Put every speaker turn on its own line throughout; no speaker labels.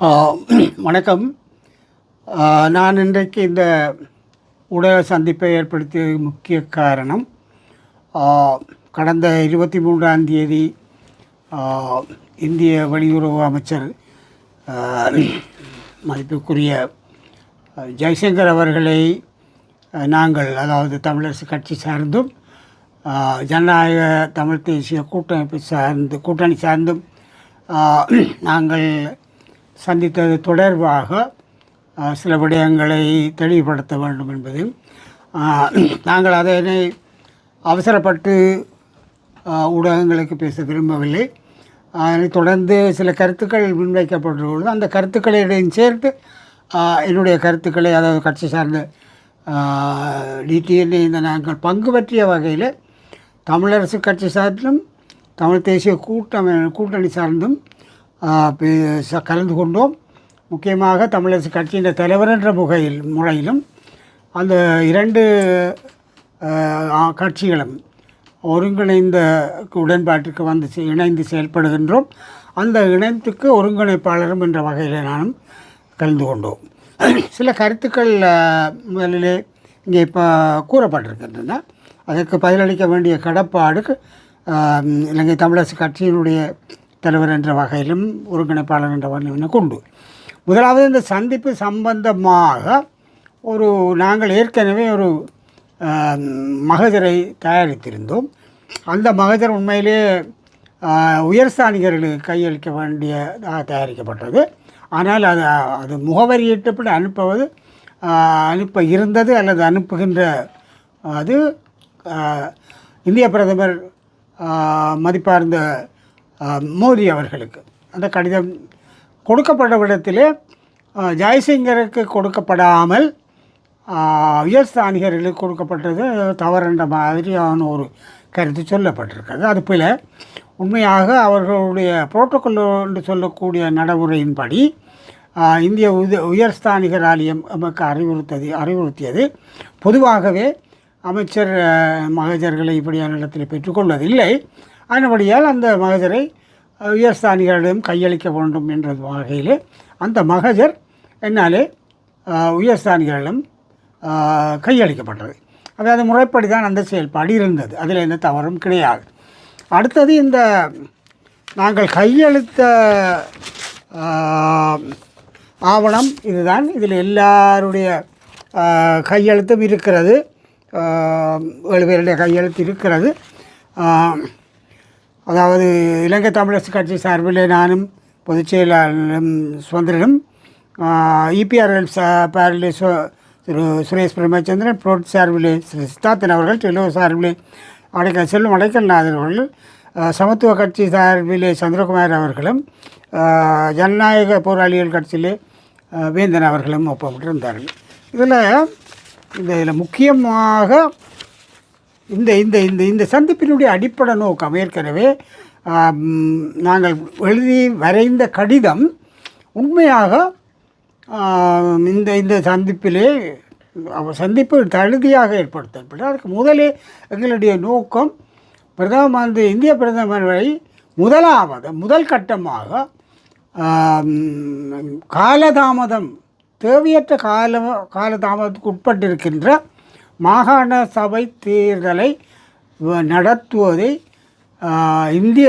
ஆ, வணக்கம். நான் இன்றைக்கு இந்த ஊடக சந்திப்பை ஏற்படுத்திய முக்கிய காரணம், ஆ, கடந்த 23ஆம் தேதி இந்திய வெளியுறவு அமைச்சர் மதிப்புக்குரிய ஜெய்சங்கர் அவர்களை நாங்கள், அதாவது தமிழரசு கட்சி சார்ந்தும் ஜனநாயக தமிழ் தேசிய கூட்டணி சார்ந்தும் நாங்கள் சந்தித்தது தொடர்பாக சில விடயங்களை தெளிவுபடுத்த வேண்டும் என்பதில் நாங்கள் அதனை அவசரப்பட்டு ஊடகங்களுக்கு பேச விரும்பவில்லை. அதனைத் தொடர்ந்து சில கருத்துக்கள் முன்வைக்கப்பட்டுள்ளது. அந்த கருத்துக்களிடையும் சேர்த்து என்னுடைய கருத்துக்களை, அதாவது கட்சி சார்ந்த டிடிஎன் இந்த நாங்கள் பங்கு பற்றிய வகையில் தமிழரசு கட்சி சார்ந்தும் தமிழ் தேசிய கூட்டணி சார்ந்தும் கலந்து கொண்டோம். முக்கியமாக தமிழரசு கட்சியின் தலைவர் என்ற முறையிலும் அந்த இரண்டு கட்சிகளும் ஒருங்கிணைந்த உடன்பாட்டிற்கு இணைந்து செயல்படுகின்றோம். அந்த இணையத்துக்கு ஒருங்கிணைப்பாளரும் என்ற வகையில் நானும் கலந்து கொண்டோம். சில கருத்துக்கள் முதலிலே இங்கே இப்போ கூறப்பட்டிருக்கின்றன. அதற்கு பதிலளிக்க வேண்டிய கடப்பாடு இலங்கை தமிழரசு கட்சியினுடைய தலைவர் என்ற வகையிலும் ஒருங்கிணைப்பாளர் என்ற வகையிலும் கொண்டு, முதலாவது இந்த சந்திப்பு சம்பந்தமாக நாங்கள் ஏற்கனவே ஒரு மகஜரை தயாரித்திருந்தோம். அந்த மகஜர் உண்மையிலே உயர்ஸ்தானிகர்களுக்கு கையளிக்க வேண்டியதாக தயாரிக்கப்பட்டது. ஆனால் அது முகவரியிட்டப்படி அனுப்ப இருந்தது அல்லது அனுப்புகின்ற அது இந்திய பிரதமர் மதிப்பார்ந்த மோடி அவர்களுக்கு அந்த கடிதம் கொடுக்கப்பட்ட விடத்திலே ஜெய்சங்கருக்கு கொடுக்கப்படாமல் உயர்ஸ்தானிகர்களுக்கு கொடுக்கப்பட்டது தவறுன்ற மாதிரியான ஒரு கருத்து சொல்லப்பட்டிருக்கிறது. அது போல உண்மையாக அவர்களுடைய புரோட்டோக்கால் என்று சொல்லக்கூடிய நடைமுறையின்படி இந்திய உயர்ஸ்தானிகர் ஆலயம் நமக்கு அறிவுறுத்தியது பொதுவாகவே அமைச்சர் மகஜர்களை இப்படியான இடத்தில் பெற்றுக்கொள்வதில்லை. அதன்படியால் அந்த மகஜரை உயர்ஸ்தானிகளிடம் கையளிக்க வேண்டும் என்ற வகையில் அந்த மகஜர் என்னாலே உயர்ஸ்தானிகளிடம் கையளிக்கப்பட்டது. அதாவது முறைப்படி தான் அந்த செயல்பாடு இருந்தது. அதில் எந்த தவறும் கிடையாது. அடுத்தது இந்த நாங்கள் கையளித்த ஆவணம் இதுதான். இதில் எல்லாருடைய கையெழுத்தும் இருக்கிறது. 7 பேருடைய கையெழுத்து இருக்கிறது. அதாவது இலங்கை தமிழரசு கட்சி சார்பில் நானும் பொதுச் செயலாளரும் சுதந்திரனும், இபிஆர்எல் சார்பிலே சுரேஷ் பிரேமச்சந்திரன், புரோட் சார்பிலே சித்தார்த்தன் அவர்கள், டெலோ சார்பிலே செல்வம் அடைக்கல்நாதன் அவர்கள், சமத்துவ கட்சி சார்பிலே சந்திரகுமார் அவர்களும், ஜனநாயக போராளிகள் கட்சியிலே வேந்தன் அவர்களும் ஒப்பமிட்டிருந்தார்கள். இதில் முக்கியமாக இந்த இந்த இந்த இந்த சந்திப்பினுடைய அடிப்படை நோக்கம், ஏற்கனவே நாங்கள் எழுதி வரைந்த கடிதம் உண்மையாக இந்த இந்த சந்திப்பு தகுதியாக ஏற்படுத்தப்பட்டு அதுக்கு எங்களுடைய நோக்கம் இந்திய பிரதமரை முதல் கட்டமாக தேவையற்ற காலதாமதத்துக்கு உட்பட்டிருக்கின்ற மாகாண சபை தேர்தலை நடத்துவதை இந்திய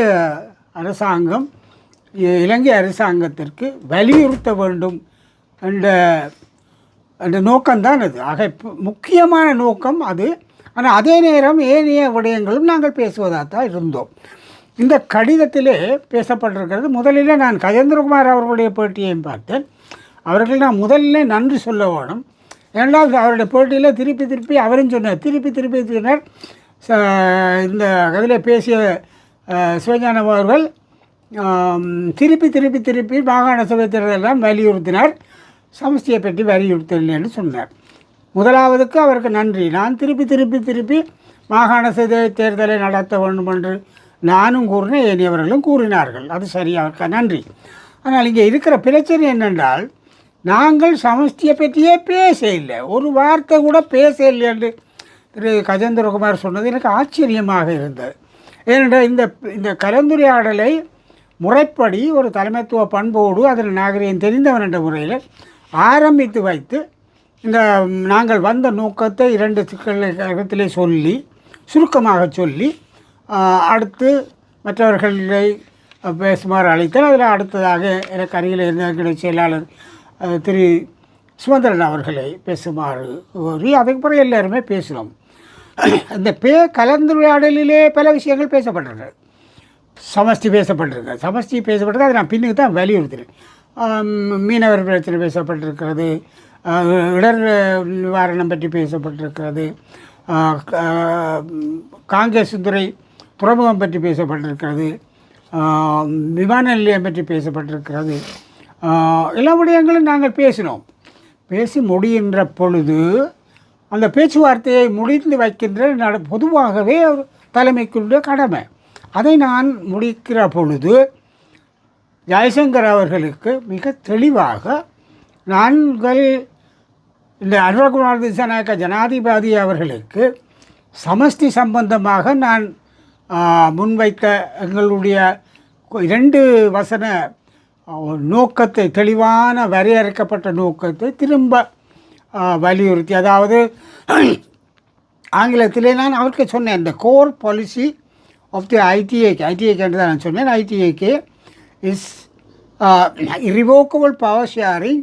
அரசாங்கம் இலங்கை அரசாங்கத்திற்கு வலியுறுத்த வேண்டும் என்ற நோக்கம்தான் அது. ஆக முக்கியமான நோக்கம் அது. ஆனால் அதே நேரம் ஏனைய விடயங்களும் நாங்கள் பேசுவதாகத்தான் இருந்தோம். இந்த கடிதத்திலே பேசப்பட்டிருக்கிறது. முதலில் நான் கஜேந்திரகுமார் அவர்களுடைய பேட்டியையும் பார்த்தேன். அவர்கள் நான் முதலில் நன்றி சொல்ல வேணும். இரண்டாவது அவருடைய போட்டியில் திருப்பி அவரும் சொன்னார், திருப்பி சொன்னார். இந்த கதையில் பேசிய சிவஞானம் அவர்கள் திருப்பி மாகாண சபை தேர்தலெல்லாம் வலியுறுத்தினார், சமஷ்டியை பற்றி வலியுறுத்தவில்லை என்று சொன்னார். முதலாவதுக்கு அவருக்கு நன்றி. நான் திருப்பி மாகாண சபை தேர்தலை நடத்த வேண்டும் என்று நானும் கூறினேன், ஏனையவர்களும் கூறினார்கள். அது சரி, அவருக்கு நன்றி. ஆனால் இங்கே இருக்கிற பிரச்சனை என்னென்றால், நாங்கள் சமஷ்டியை பற்றியே பேச இல்லை, ஒரு வார்த்தை கூட பேச இல்லை என்று திரு கஜேந்திரகுமார் சொன்னது எனக்கு ஆச்சரியமாக இருந்தது. ஏனென்றால் இந்த கலந்துரையாடலை முறைப்படி ஒரு தலைமைத்துவ பண்போடு அதில் நாகரிகம் தெரிந்தவன் என்ற முறையில் ஆரம்பித்து வைத்து இந்த நாங்கள் வந்த நோக்கத்தை 2 சிக்கலத்திலே சொல்லி சுருக்கமாக சொல்லி அடுத்து மற்றவர்களை பேசுமாறு அழைத்தால் அதில் அடுத்ததாக எனக்கு அருகில் இருந்த எங்களுடைய செயலாளர் திரு சுமந்திரன் அவர்களை பேசுமாறு கூறி அதுக்கு பிறகு எல்லாருமே பேசினோம். இந்த கலந்துரையாடலிலே பல விஷயங்கள் பேசப்பட்டிருக்கு. சமஷ்டி பேசப்பட்டிருக்கு. சமஷ்டி பேசப்பட்டது அதை நான் பின்னுக்கு தான் வலியுறுத்தினேன். மீனவர் பிரச்சனை பேசப்பட்டிருக்கிறது, இடர் நிவாரணம் பற்றி பேசப்பட்டிருக்கிறது, காங்கிரஸ் துறை துறைமுகம் பற்றி பேசப்பட்டிருக்கிறது, விமான நிலையம் பற்றி பேசப்பட்டிருக்கிறது. எல்லா விடயங்களும் நாங்கள் பேசினோம். பேசி முடிகின்ற பொழுது அந்த பேச்சுவார்த்தையை முடிந்து வைக்கின்ற பொதுவாகவே ஒரு தலைமைக்குள்ள கடமை. அதை நான் முடிக்கிற பொழுது ஜெய்சங்கர் அவர்களுக்கு மிக தெளிவாக நாங்கள் இந்த அனுரகுமார் திசாநாயக்க ஜனாதிபதி அவர்களுக்கு சமஷ்டி சம்பந்தமாக நான் முன்வைத்த எங்களுடைய 2 வசன நோக்கத்தை, தெளிவான வரையறுக்கப்பட்ட நோக்கத்தை திரும்ப வலியுறுத்தி, அதாவது ஆங்கிலத்திலே நான் அவருக்கு சொன்னேன், இந்த core policy of the ITAK என்று தான் நான் சொன்னேன். ITAK is irrevocable power sharing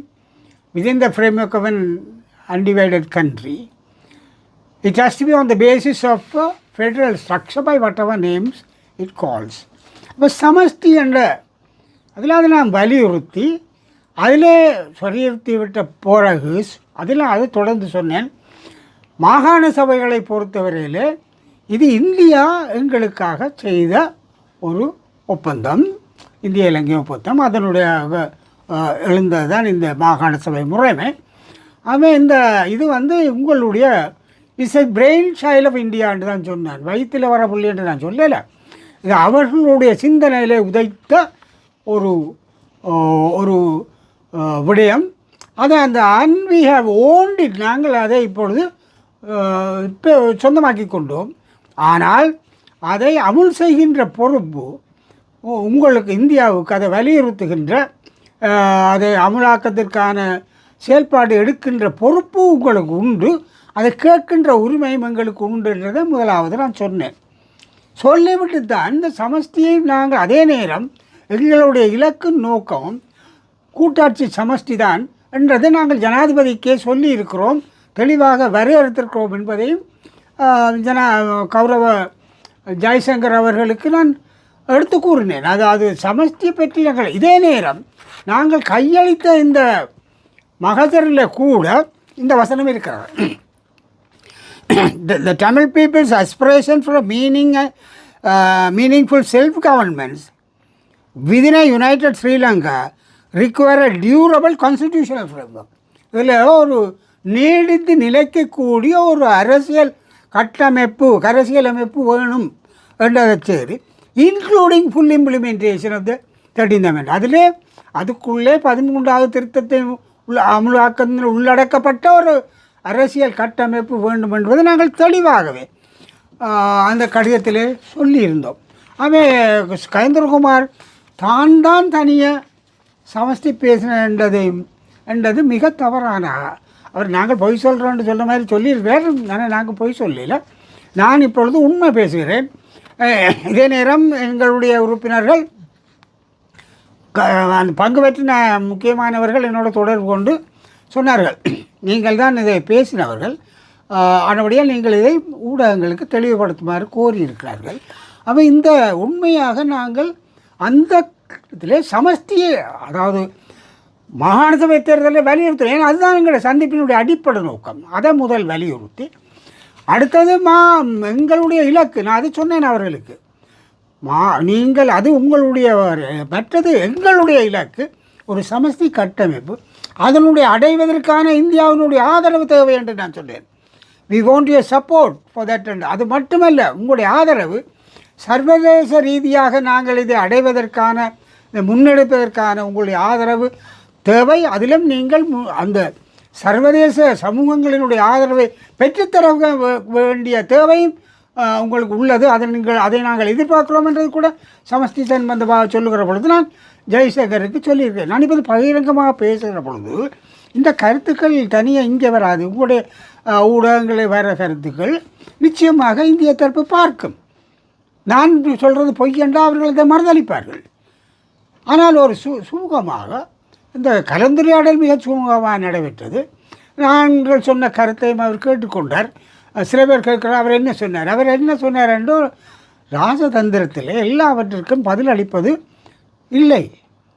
within the framework of an undivided country. It has to be on the basis of federal structure by whatever names it calls. அப்போ சமஷ்டி என்ற அதில் அதை நான் வலியுறுத்தி அதிலே வலியுறுத்தி விட்ட பிறகு அதில் அது தொடர்ந்து சொன்னேன். மாகாண சபைகளை பொறுத்தவரையில் இது இந்தியா எங்களுக்காக செய்த ஒரு ஒப்பந்தம், இந்திய இலங்கை ஒப்பந்தம். அதனுடைய எழுந்ததுதான் இந்த மாகாண சபை முறைமை. அவன் இது உங்களுடைய is a brain child of இந்தியான்னு தான் சொன்னான். வயிற்றில் வர புள்ளி என்று நான் சொல்லலை. இது அவர்களுடைய சிந்தனையிலே உதைத்த ஒரு ஒரு விடயம். அதை வி ஹேவ் ஓன்ட் இட், நாங்கள் அதை இப்பொழுது இப்போ சொந்தமாக்கி கொண்டோம். ஆனால் அதை அமுல் செய்கின்ற பொறுப்பு உங்களுக்கு, இந்தியாவுக்கு அதை வலியுறுத்துகின்ற, அதை அமுலாக்கத்திற்கான செயல்பாடு எடுக்கின்ற பொறுப்பு உங்களுக்கு உண்டு. அதை கேட்கின்ற உரிமையும் எங்களுக்கு உண்டுன்றதை முதலாவது நான் சொன்னேன். சொல்லிவிட்டு தான் இந்த சமஷ்டியை நாங்கள், அதே நேரம் எங்களுடைய இலக்கு நோக்கம் கூட்டாட்சி சமஷ்டி தான் என்றதை நாங்கள் ஜனாதிபதிக்கே சொல்லி இருக்கிறோம், தெளிவாக வரையறுத்திருக்கிறோம் என்பதையும் கௌரவ ஜெய்சங்கர் அவர்களுக்கு நான் எடுத்து கூறினேன். அதாவது சமஷ்டியை பற்றி நாங்கள், இதே நேரம் நாங்கள் கையளித்த இந்த மகஜரில் கூட இந்த வசனம் இருக்கிறது. The Tamil people's aspiration for a meaningful self-governments within a united Sri Lanka require a durable constitutional framework. இதில் ஒரு நீடித்து நிலைக்கக்கூடிய ஒரு அரசியலமைப்பு வேணும் என்றதை சரி, including full implementation of the 13th Amendment. அதிலே அதுக்குள்ளே 13வது திருத்தத்தை அமுலாக்கத்தில் உள்ளடக்கப்பட்ட ஒரு அரசியல் கட்டமைப்பு வேண்டும் என்பதை நாங்கள் தெளிவாகவே அந்த கடிதத்திலே சொல்லியிருந்தோம். கஜேந்திரகுமார் தான் தனியாக சமஷ்டி பேசின என்றது மிக தவறான. அவர் நாங்கள் பொய் சொல்கிறோன்னு சொல்கிற மாதிரி சொல்லியிருக்கார். ஆனால் நாங்கள் பொய் சொல்லல. நான் இப்பொழுது உண்மை பேசுகிறேன். இதே நேரம் எங்களுடைய உறுப்பினர்கள் பங்கு பெற்றின முக்கியமானவர்கள் என்னோட தொடர்பு கொண்டு சொன்னார்கள், நீங்கள் தான் இதை பேசினவர்கள், ஆனபடியால் நீங்கள் இதை ஊடகங்களுக்கு தெளிவுபடுத்துமாறு கோரியிருக்கிறார்கள். அப்போ இந்த உண்மையாக நாங்கள் அந்த இதில் சமஷ்டியை, அதாவது மாகாண சபை தேர்தலில் வலியுறுத்துகிறேன். ஏன்னா அதுதான் எங்களுடைய சந்திப்பினுடைய அடிப்படை நோக்கம். அதை முதல் வலியுறுத்தி அடுத்தது எங்களுடைய இலக்கு, நான் அது சொன்னேன் அவர்களுக்கு, நீங்கள் அது உங்களுடைய, மற்றது எங்களுடைய இலக்கு ஒரு சமஷ்டி கட்டமைப்பு, அதனுடைய அடைவதற்கான இந்தியாவினுடைய ஆதரவு தேவை என்று நான் சொன்னேன். We want your support for that. அது மட்டுமல்ல, உங்களுடைய ஆதரவு சர்வதேச ரீதியாக நாங்கள் இதை அடைவதற்கான, இதை முன்னெடுப்பதற்கான உங்களுடைய ஆதரவு தேவை. அதிலும் நீங்கள் அந்த சர்வதேச சமூகங்களினுடைய ஆதரவை பெற்றுத்தர வேண்டிய தேவையும் உங்களுக்கு உள்ளது, அதை நாங்கள் எதிர்பார்க்கிறோம் என்றது கூட சமஷ்டி சம்பந்தமாக சொல்லுகிற பொழுது நான் ஜெய்சங்கருக்கு சொல்லியிருக்கேன். நான் இப்போது பகிரங்கமாக பேசுகிற பொழுது இந்த கருத்துக்கள் தனியாக இங்கே வராது. உங்களுடைய ஊடகங்களில் வர கருத்துக்கள் நிச்சயமாக இந்திய தரப்பு பார்க்கும். நான் சொல்கிறது பொய் என்றால் அவர்கள் இதை மறுதளிப்பார்கள். ஆனால் ஒரு சுமூகமாக இந்த கலந்துரையாடல் மிக சுமூகமாக நடைபெற்றது. நாங்கள் சொன்ன கருத்தையும் அவர் கேட்டுக்கொண்டார். சில பேர் கேட்கிறார் அவர் என்ன சொன்னார் என்று ராஜதந்திரத்தில் எல்லாவற்றிற்கும் பதில் அளிப்பது இல்லை.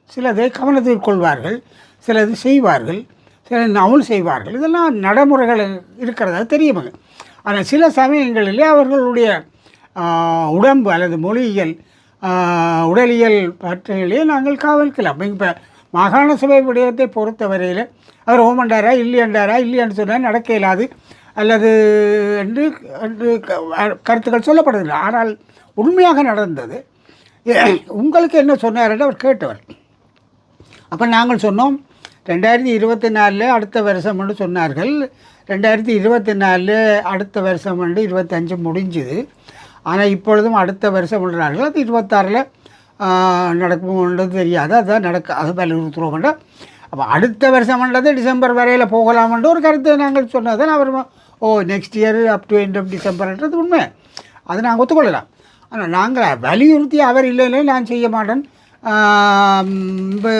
சிலதை கவனத்தில் கொள்வார்கள், சிலது செய்வார்கள், சில நவுல் செய்வார்கள். இதெல்லாம் நடைமுறைகள் இருக்கிறதா தெரியுமாங்க. ஆனால் சில சமயங்களிலே அவர்களுடைய உடம்பு அல்லது மொழியியல் உடலியல் பற்றிலே நாங்கள் காவலிக்கலாம். இப்போ மாகாண சபை விடயத்தை பொறுத்தவரையில் அவர் ஓமண்டாரா இல்லையான்னு சொன்னால் நடக்க இயலாது அல்லது என்று கருத்துக்கள் சொல்லப்படுதில்லை. ஆனால் உண்மையாக நடந்தது. உங்களுக்கு என்ன சொன்னார் என்று அவர் கேட்டவர். அப்போ நாங்கள் சொன்னோம் 2024 அடுத்த வருஷம் என்று சொன்னார்கள். 2024 அடுத்த வருஷம் என்று 25 முடிஞ்சுது. ஆனால் இப்பொழுதும் அடுத்த வருஷம் சொல்கிறார்கள். அது 26 நடக்கும்ன்றது தெரியாது. அதுதான் அது வலியுறுத்துகிறோம்ன்ற. அப்போ அடுத்த வருஷம்ன்றது டிசம்பர் வரையில் போகலாம்ன்ற ஒரு கருத்தை நாங்கள் சொன்னதான் அவர் next year up to end of டிசம்பர்ன்றது உண்மை. அதை நாங்கள் ஒத்துக்கொள்ளலாம். ஆனால் நாங்கள் வலியுறுத்தி அவர் இல்லை நான் செய்ய மாட்டேன், இப்போ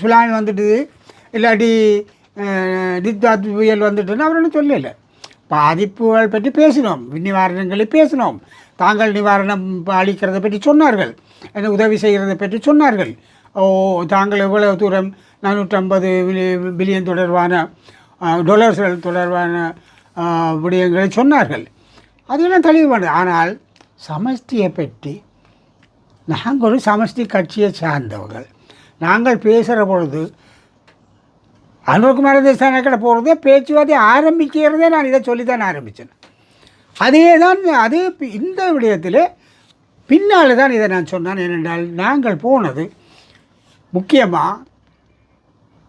சுனாமி வந்துட்டு இல்லாட்டி நித்தாத் புயல் வந்துட்டுன்னு அவர் ஒன்றும் சொல்லலை. பாதிப்புகள் பற்றி பேசினோம், நிவாரணங்களை பேசினோம். தாங்கள் நிவாரணம் அளிக்கிறதை பற்றி சொன்னார்கள், என்ன உதவி செய்கிறதை பற்றி சொன்னார்கள். தாங்கள் எவ்வளவு தூரம் 450 பில்லியன் தொடர்பான டாலர்கள் தொடர்பான விடயங்களை சொன்னார்கள். அதெல்லாம் தெளிவானது. ஆனால் சமஷ்டியை பற்றி நாங்கள் ஒரு சமஷ்டி கட்சியை சார்ந்தவர்கள். நாங்கள் பேசுகிற பொழுது அனுர்குமார தேசானக்கிட்ட போகிறதே பேச்சுவார்த்தை ஆரம்பிக்கிறதே நான் இதை சொல்லித்தான் ஆரம்பித்தேன். அதே தான் அது இந்த விடயத்தில் பின்னால் தான் இதை நான் சொன்னேன். ஏனென்றால் நாங்கள் போனது முக்கியமாக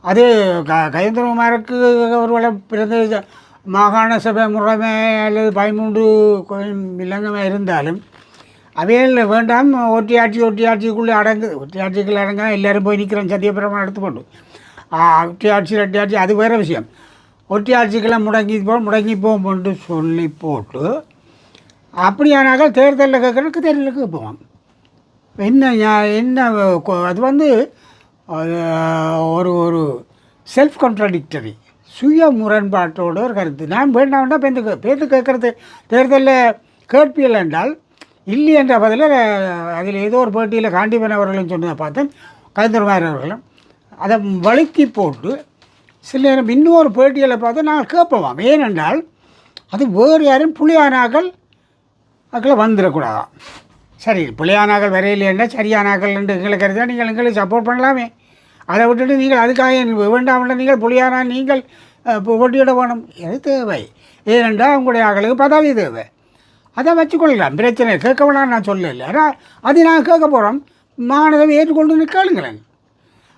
அது கஜேந்திரகுமாருக்கு ஒருவேளை பிறந்த மாகாண சபை முறைமை அல்லது 13 இலங்கை இருந்தாலும் அவையில் வேண்டாம் ஒட்டியாட்சிக்குள்ளே ஒட்டியாட்சிக்குள்ளே அடங்க எல்லோரும் போய் நிற்கிறோம் சத்தியபிரமாணம் எடுத்துக்கொண்டு. ஒட்டியாட்சி ரெட்டியாட்சி அது வேறு விஷயம். ஒட்டியாட்சிக்கெல்லாம் முடங்கி போகும்னு சொல்லி போட்டு அப்படியானாக்க தேர்தலில் கேட்குறதுக்கு தேர்தலுக்கு கேட்போம். என்ன அது வந்து ஒரு செல்ஃப் கான்ட்ராடிக்டரி சுய முரண்பாட்டோட ஒரு கருத்து. நான் வேண்டாம்னா பேத்து கேட்குறது தேர்தலில் கேட்பியல் என்றால் இல்லை என்ற பதில் அதில் ஏதோ ஒரு பேட்டியில் காண்டிபன் அவர்களும் சொன்னதை பார்த்தேன், கலைஞர்மார் அவர்களும் அதை வழுக்கி போட்டு சில நேரம் இன்னொரு பேட்டியில் பார்த்து நாங்கள் கேட்போம். ஏனென்றால் அது வேறு யாரும் புலியானாக்கள் அதில் வந்துடக்கூடாதான். சரி, புலியானாக்கள் வரையிலேன்னா சரியானாக்கள் என்று எங்களை கருதினா நீங்கள் எங்களுக்கு சப்போர்ட் பண்ணலாமே. அதை விட்டுட்டு நீங்கள் அதுக்காக வேண்டாம் நீங்கள் புலியானா நீங்கள் போட்டியிட வேணும். எது தேவை? ஏனென்றால் உங்களுடைய ஆக்களுக்கு பதவி தேவை. அதை வச்சுக்கொள்ளலாம், பிரச்சனை கேட்க வேணாம் நான் சொல்லலை. ஆனால் அதை நாங்கள் கேட்க போகிறோம், மாணவரை ஏற்றுக்கொண்டு கேளுங்களேன்.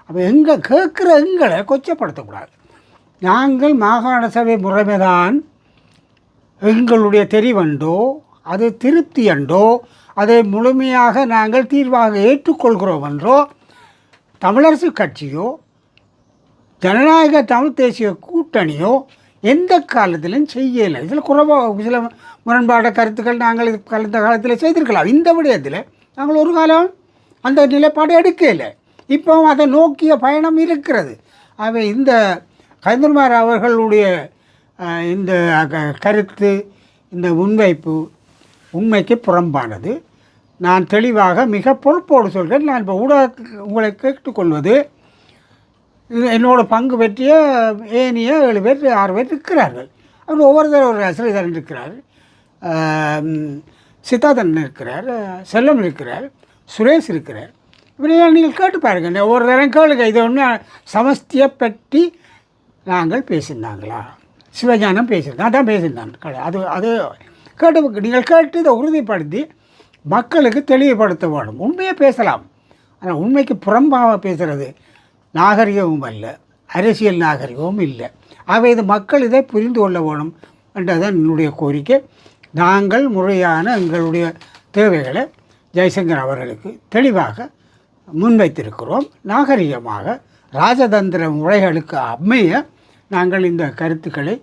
அப்போ கேட்குற எங்களை கொச்சப்படுத்தக்கூடாது. நாங்கள் மாகாண சபை முறைமைதான் எங்களுடைய தெரிவண்டோ அது திருப்தி அண்டோ அதை முழுமையாக நாங்கள் தீர்வாக ஏற்றுக்கொள்கிறோம் என்றோ தமிழரசு கட்சியோ ஜனநாயக தமிழ் தேசிய கூட்டணியோ எந்த காலத்திலும் செய்யலை. இதில் குறைவாக சில முரண்பாட கருத்துக்கள் நாங்கள் கலந்த காலத்தில் செய்திருக்கலாம். இந்த விடயத்தில் நாங்கள் ஒரு காலம் அந்த நிலைப்பாடு எடுக்கலை. இப்போ அதை நோக்கிய பயணம் இருக்கிறது. அவை இந்த கலைஞர்மார் அவர்களுடைய இந்த கருத்து இந்த முன்வைப்பு உண்மைக்கு புறம்பானது. நான் தெளிவாக மிக பொறுப்போடு சொல்கிறேன். நான் இப்போ உங்களை கேட்டுக்கொள்வது என்னோட பங்கு பற்றிய ஏனிய 7 பேர் 6 பேர் இருக்கிறார்கள். அவர் ஒவ்வொருத்தர் ஒரு ஆசிரியர் இருக்கிறார், சித்தார்த்தன் இருக்கிறார், செல்லம் இருக்கிறார், சுரேஷ் இருக்கிறார். இப்படியெல்லாம் நீங்கள் கேட்டு பாருங்கள், ஒவ்வொரு தரம் கேளுங்க. இது ஒன்று சமஷ்டியை பற்றி நாங்கள் பேசியிருந்தாங்களா, சிவஞானம் பேசியிருந்தேன், அதான் பேசியிருந்தான். அது அது கேட்டு நீங்கள் கேட்டு இதை உறுதிப்படுத்தி மக்களுக்கு தெளிவுபடுத்த வேணும். உண்மையை பேசலாம், ஆனால் உண்மைக்கு புறம்பாக பேசுகிறது நாகரிகமும் அல்ல, அரசியல் நாகரிகமும் இல்லை. ஆகவே இது மக்கள் இதை புரிந்து கொள்ள வேணும் என்றதான் என்னுடைய கோரிக்கை. நாங்கள் முறையான எங்களுடைய தேவைகளை ஜெய்சங்கர் அவர்களுக்கு தெளிவாக முன்வைத்திருக்கிறோம். நாகரிகமாக ராஜதந்திர முறைகளுக்கு அமைய நாங்கள் இந்த கருத்துக்களை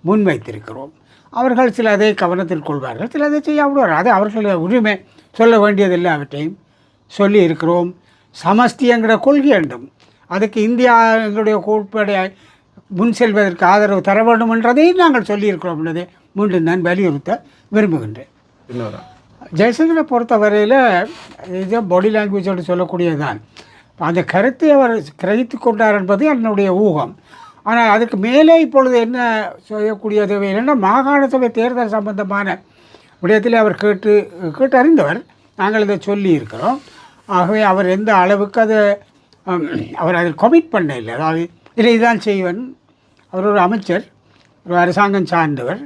முன்வைத்திருக்கிறோம். அவர்கள் சிலதை கவனத்தில் கொள்வார்கள், சிலதை செய்யாவிடுவார்கள். அது அவர்களுடைய உரிமை, சொல்ல வேண்டியதில்லை, அவற்றையும் சொல்லி இருக்கிறோம். சமஸ்தி என்கிற கொள்கை வேண்டும், அதுக்கு இந்தியா எங்களுடைய கோட்பாடை முன் செல்வதற்கு ஆதரவு தர வேண்டும் என்றதையும் நாங்கள் சொல்லியிருக்கிறோம் என்பதை மீண்டும் நான் வலியுறுத்த விரும்புகின்றேன். ஜெய்சங்கரை பொறுத்தவரையில் இது பாடி லாங்குவேஜோடு சொல்லக்கூடியது தான். அந்த கருத்தை அவர் கிரகித்து கொண்டார் என்பது என்னுடைய ஊகம். ஆனால் அதுக்கு மேலே இப்பொழுது என்ன செய்யக்கூடியது என்னென்னா, மாகாண சபை தேர்தல் சம்பந்தமான விடயத்தில் அவர் கேட்டு அறிந்தவர். நாங்கள் இதை சொல்லி இருக்கிறோம். ஆகவே அவர் எந்த அளவுக்கு அதை அவர் அதில் கமிட் பண்ண இல்லை. அதாவது இல்லை இதுதான் செய்வன். அவர் ஒரு அமைச்சர், ஒரு அரசாங்கம் சார்ந்தவர்.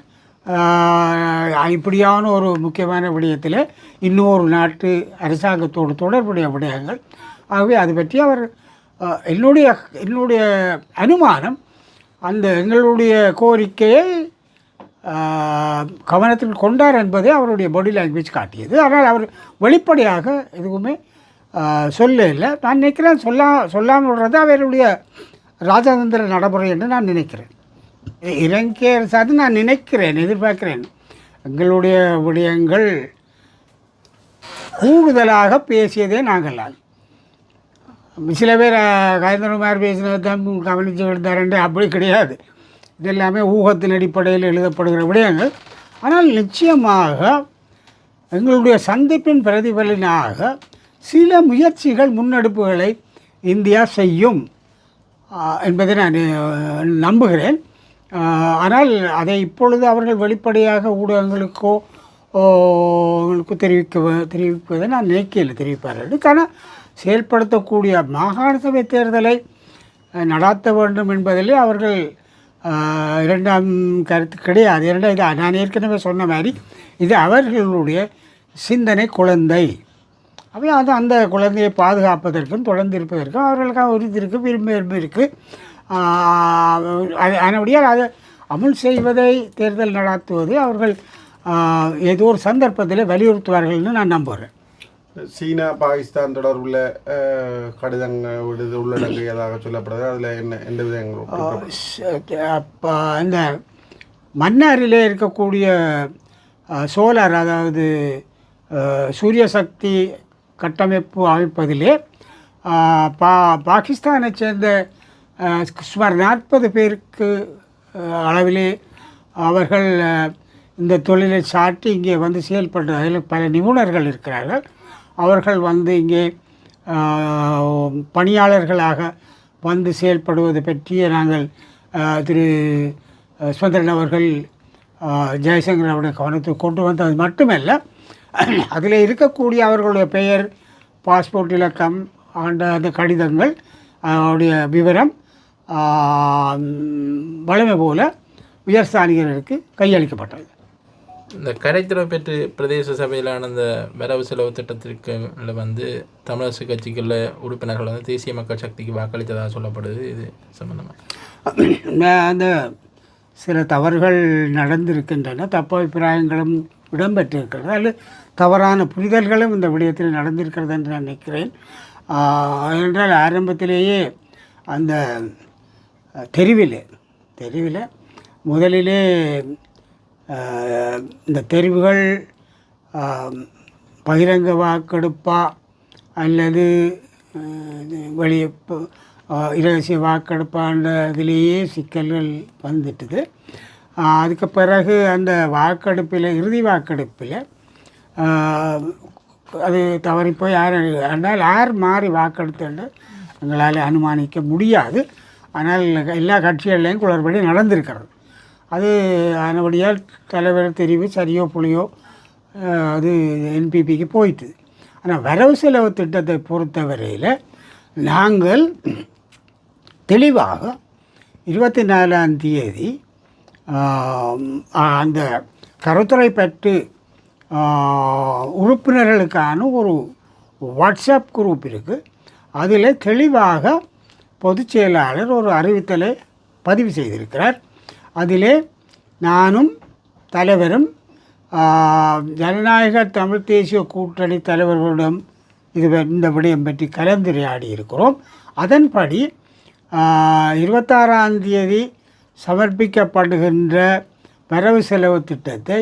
இப்படியான ஒரு முக்கியமான விடயத்தில் இன்னொரு நாட்டு அரசாங்கத்தோடு தொடர்புடைய விடயங்கள். ஆகவே அதை பற்றி அவர் என்னுடைய அனுமானம் அந்த எங்களுடைய கோரிக்கையை கவனத்தில் கொண்டார் என்பதை அவருடைய பாடி லாங்குவேஜ் காட்டியது. ஆனால் அவர் வெளிப்படையாக எதுவுமே சொல்ல இல்லை. நான் நினைக்கிறேன் சொல்லாமல் விடுறது அவருடைய ராஜதந்திர நடைமுறை என்று நான் நினைக்கிறேன். இலங்கை அரசு நான் நினைக்கிறேன், எதிர்பார்க்கிறேன். எங்களுடைய விடயங்கள் கூடுதலாக பேசியதே நாங்கள். சில பேர் கயந்திரகுமார் பேசினது தான் கவனித்து விடுத்தாரண்டு, அப்படி கிடையாது. இது எல்லாமே ஊகத்தின் அடிப்படையில் எழுதப்படுகிற விடயங்கள். ஆனால் நிச்சயமாக எங்களுடைய சந்திப்பின் பிரதிபலனாக சில முயற்சிகள், முன்னெடுப்புகளை இந்தியா செய்யும் என்பதை நான் நம்புகிறேன். ஆனால் அதை இப்பொழுது அவர்கள் வெளிப்படையாக ஊடகங்களுக்கோ தெரிவிப்பதை நான் நினைக்கல தெரிவிப்பார்கள். ஆனால் செயல்படுத்தக்கூடிய மாகாண சபை தேர்தலை நடாத்த வேண்டும் என்பதிலே அவர்கள் இரண்டாம் கருத்து கிடையாது. இது நான் ஏற்கனவே சொன்ன மாதிரி இது அவர்களுடைய சிந்தனை குழந்தை. அவை அது அந்த குழந்தையை பாதுகாப்பதற்கும் தொடர்ந்து இருப்பதற்கும் அவர்களுக்காக உறுதி இருக்குது, விரும்ப இருக்குது. அதனுடைய அதை அமுல் செய்வதை, தேர்தல் நடாத்துவதை அவர்கள் ஏதோ ஒரு சந்தர்ப்பத்தில் வலியுறுத்துவார்கள்னு நான் நம்புகிறேன்.
சீனா பாகிஸ்தான் தொடர்புள்ள கடிதங்கள் உள்ளடங்கியதாக சொல்லப்படுது. அதில் எந்த விதங்களும்
அப்போ இந்த மன்னாரிலே இருக்கக்கூடிய சோலார், அதாவது சூரிய சக்தி கட்டமைப்பு அமைப்பதிலே பாகிஸ்தானை சேர்ந்த சுமார் 40 பேருக்கு அளவிலே அவர்கள் இந்த தொழிலை சாட்டி இங்கே வந்து செயல்படுற அதில் பல நிபுணர்கள் இருக்கிறார்கள். அவர்கள் வந்து இங்கே பணியாளர்களாக வந்து செயல்படுவது பற்றிய நாங்கள் திரு சுதந்திரன் அவர்கள் ஜெய்சங்கர் அவருடைய கவனத்துக்கு கொண்டு வந்தது மட்டுமல்ல, அதில் இருக்கக்கூடிய அவர்களுடைய பெயர், பாஸ்போர்ட் இலக்கம், அந்த கடிதங்கள், அவருடைய விவரம் வலிமை போல உயர்ஸ்தானிகர்களுக்கு கையளிக்கப்பட்டது.
இந்த கரைத்துறை பெற்று பிரதேச சபையிலான இந்த வரவு செலவு திட்டத்திற்கு வந்து தமிழரசு கட்சிகளில் உறுப்பினர்கள் வந்து தேசிய மக்கள் சக்திக்கு வாக்களித்ததாக சொல்லப்படுது. இது சம்பந்தமாக
அந்த சில தவறுகள் நடந்திருக்கின்றன, தப்பு அபிப்பிராயங்களும் இடம்பெற்றிருக்கிறது, அல்லது தவறான புரிதல்களும் இந்த விடயத்தில் நடந்திருக்கிறது என்று நான் நினைக்கிறேன். என்றால் ஆரம்பத்திலேயே அந்த தெரிவில் முதலிலே இந்த தெரிவுகள் பகிரங்க வாக்கெடுப்பா அல்லது வெளியே இரகசிய வாக்கெடுப்பான்ற இதிலேயே சிக்கல்கள் வந்துட்டுது. அதுக்கு பிறகு அந்த வாக்கெடுப்பில், இறுதி வாக்கெடுப்பில் அது தவறிப்போய் யார் மாறி வாக்கெடுத்துன்னு எங்களால் அனுமானிக்க முடியாது. ஆனால் எல்லா கட்சிகள்லேயும் குளறுபடி நடந்திருக்கிறது. அது அதனுடையால் தலைவர் தெரிவு சரியோ புளியோ அது என்பிபிக்கு போயிட்டு. ஆனால் வரவு செலவு திட்டத்தை பொறுத்தவரையில் நாங்கள் தெளிவாக 24ஆம் தேதி அந்த கருத்துரை பற்றி உறுப்பினர்களுக்கான ஒரு வாட்ஸ்அப் குரூப் இருக்குது. அதில் தெளிவாக பொதுச் செயலாளர் ஒரு அறிவித்தலை பதிவு செய்திருக்கிறார். அதிலே நானும் தலைவரும் ஜனநாயக தமிழ் தேசிய கூட்டணி தலைவர்களிடம் இந்த விடயம் பற்றி கலந்துரையாடி இருக்கிறோம். அதன்படி 26ஆம் தேதி சமர்ப்பிக்கப்படுகின்ற வரவு செலவு திட்டத்தை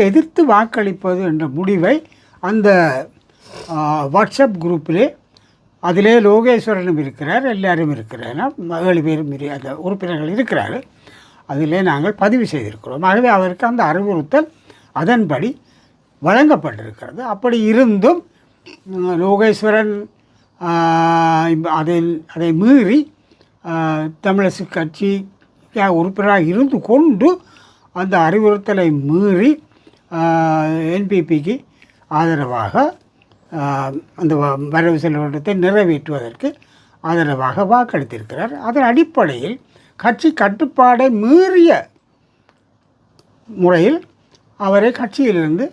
எதிர்த்து வாக்களிப்பது என்ற முடிவை அந்த வாட்ஸ்அப் குரூப்பிலே, அதிலே லோகேஸ்வரனும் இருக்கிறார், எல்லாரும் இருக்கிறார், 7 பேரும் அந்த உறுப்பினர்கள் இருக்கிறார்கள், அதிலே நாங்கள் பதிவு செய்திருக்கிறோம். ஆகவே அவருக்கு அந்த அறிவுறுத்தல் அதன்படி வழங்கப்பட்டிருக்கிறது. அப்படி இருந்தும் லோகேஸ்வரன் அதை மீறி தமிழரசு கட்சி உறுப்பினராக இருந்து கொண்டு அந்த அறிவுறுத்தலை மீறி என்பிபிக்கு ஆதரவாக அந்த வரவு செலவு திட்டத்தை நிறைவேற்றுவதற்கு ஆதரவாக வாக்களித்திருக்கிறார். அதன் அடிப்படையில் கட்சி கட்டுப்பாடை மீறிய முறையில் அவரை கட்சியிலிருந்து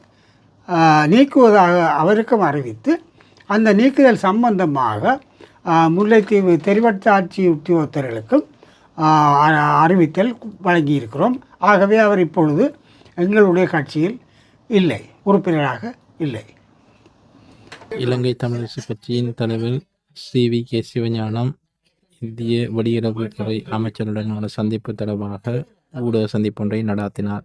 நீக்குவதாக அவருக்கும் அறிவித்து, அந்த நீக்குதல் சம்பந்தமாக முல்லைத்தீவு தெரிவட்டாட்சி உத்தியோகத்தர்களுக்கும் அறிவித்தல் வழங்கியிருக்கிறோம். ஆகவே அவர் இப்பொழுது எங்களுடைய கட்சியில் இல்லை, உறுப்பினராக இல்லை.
இலங்கை தமிழரசு கட்சியின் தலைவர் CVK சிவஞானம் இந்திய வெளியுறவுத்துறை அமைச்சருடனான சந்திப்பு தொடர்பாக ஊடக சந்திப்பொன்றை நடாத்தினார்.